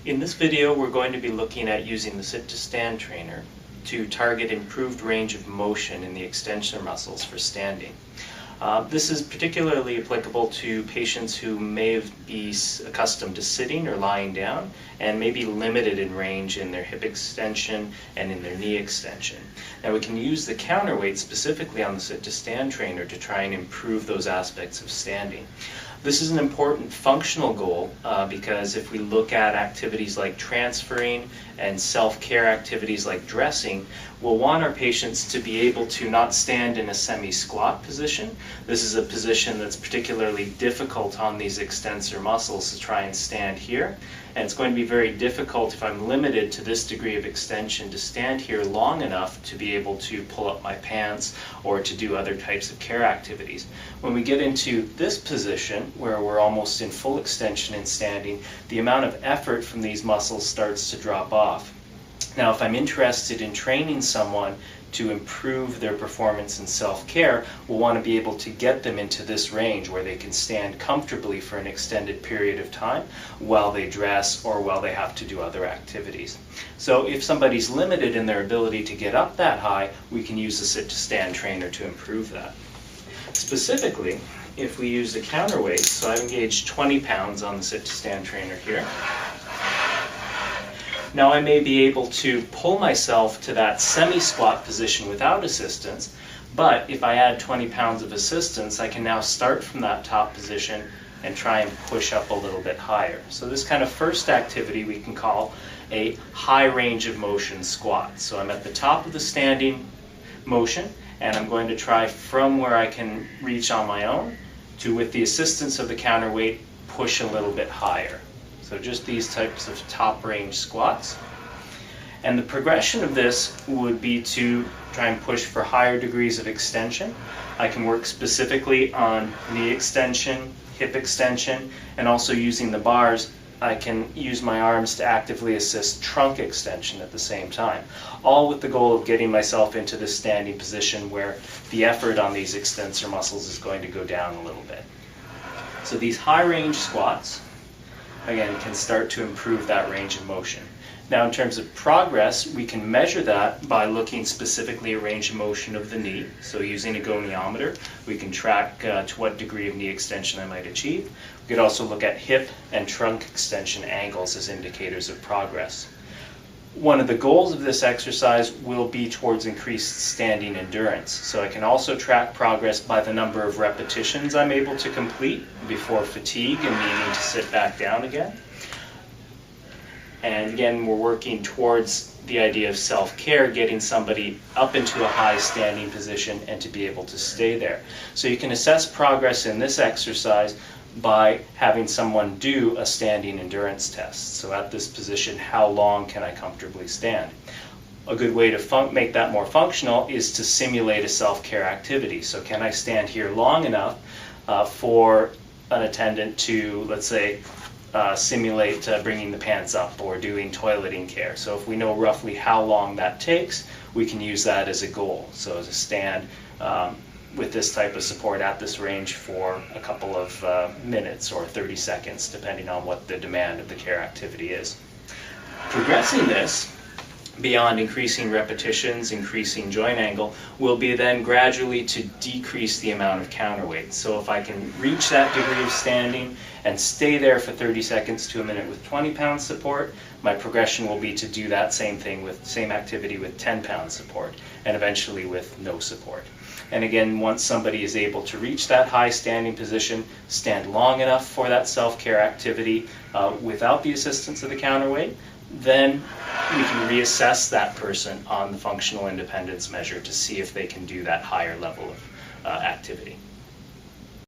In this video, we're going to be looking at using the sit-to-stand trainer to target improved range of motion in the extensor muscles for standing. This is particularly applicable to patients who may be accustomed to sitting or lying down and may be limited in range in their hip extension and in their knee extension. Now we can use the counterweight specifically on the sit-to-stand trainer to try and improve those aspects of standing. This is an important functional goal because if we look at activities like transferring and self-care activities like dressing, we'll want our patients to be able to not stand in a semi-squat position. This is a position that's particularly difficult on these extensor muscles to try and stand here. And it's going to be very difficult if I'm limited to this degree of extension to stand here long enough to be able to pull up my pants or to do other types of care activities. When we get into this position, where we're almost in full extension and standing, the amount of effort from these muscles starts to drop off. Now, if I'm interested in training someone to improve their performance in self-care, we'll want to be able to get them into this range where they can stand comfortably for an extended period of time while they dress or while they have to do other activities. So if somebody's limited in their ability to get up that high, we can use the sit-to-stand trainer to improve that. Specifically, if we use the counterweight, so I've engaged 20 pounds on the sit-to-stand trainer here. Now I may be able to pull myself to that semi-squat position without assistance, but if I add 20 pounds of assistance, I can now start from that top position and try and push up a little bit higher. So this kind of first activity we can call a high range of motion squat. So I'm at the top of the standing motion, and I'm going to try from where I can reach on my own to, with the assistance of the counterweight, push a little bit higher. So just these types of top range squats. And the progression of this would be to try and push for higher degrees of extension. I can work specifically on knee extension, hip extension, and also using the bars, I can use my arms to actively assist trunk extension at the same time, all with the goal of getting myself into this standing position where the effort on these extensor muscles is going to go down a little bit. So these high range squats, again, can start to improve that range of motion. Now, in terms of progress, we can measure that by looking specifically at range of motion of the knee. So using a goniometer, we can track to what degree of knee extension I might achieve. We could also look at hip and trunk extension angles as indicators of progress. One of the goals of this exercise will be towards increased standing endurance. So I can also track progress by the number of repetitions I'm able to complete before fatigue and needing to sit back down again. And again, we're working towards the idea of self-care, getting somebody up into a high standing position and to be able to stay there. So you can assess progress in this exercise by having someone do a standing endurance test. So at this position, how long can I comfortably stand? A good way to make that more functional is to simulate a self-care activity. So can I stand here long enough for an attendant to, let's say, simulate bringing the pants up or doing toileting care? So if we know roughly how long that takes, we can use that as a goal. So as a stand with this type of support at this range for a couple of minutes or 30 seconds, depending on what the demand of the care activity is. Progressing this beyond increasing repetitions, increasing joint angle, will be then gradually to decrease the amount of counterweight. So if I can reach that degree of standing and stay there for 30 seconds to a minute with 20 pounds support, my progression will be to do that same thing with same activity with 10 pounds support, and eventually with no support. And again, once somebody is able to reach that high standing position, stand long enough for that self-care activity without the assistance of the counterweight, then we can reassess that person on the functional independence measure to see if they can do that higher level of activity.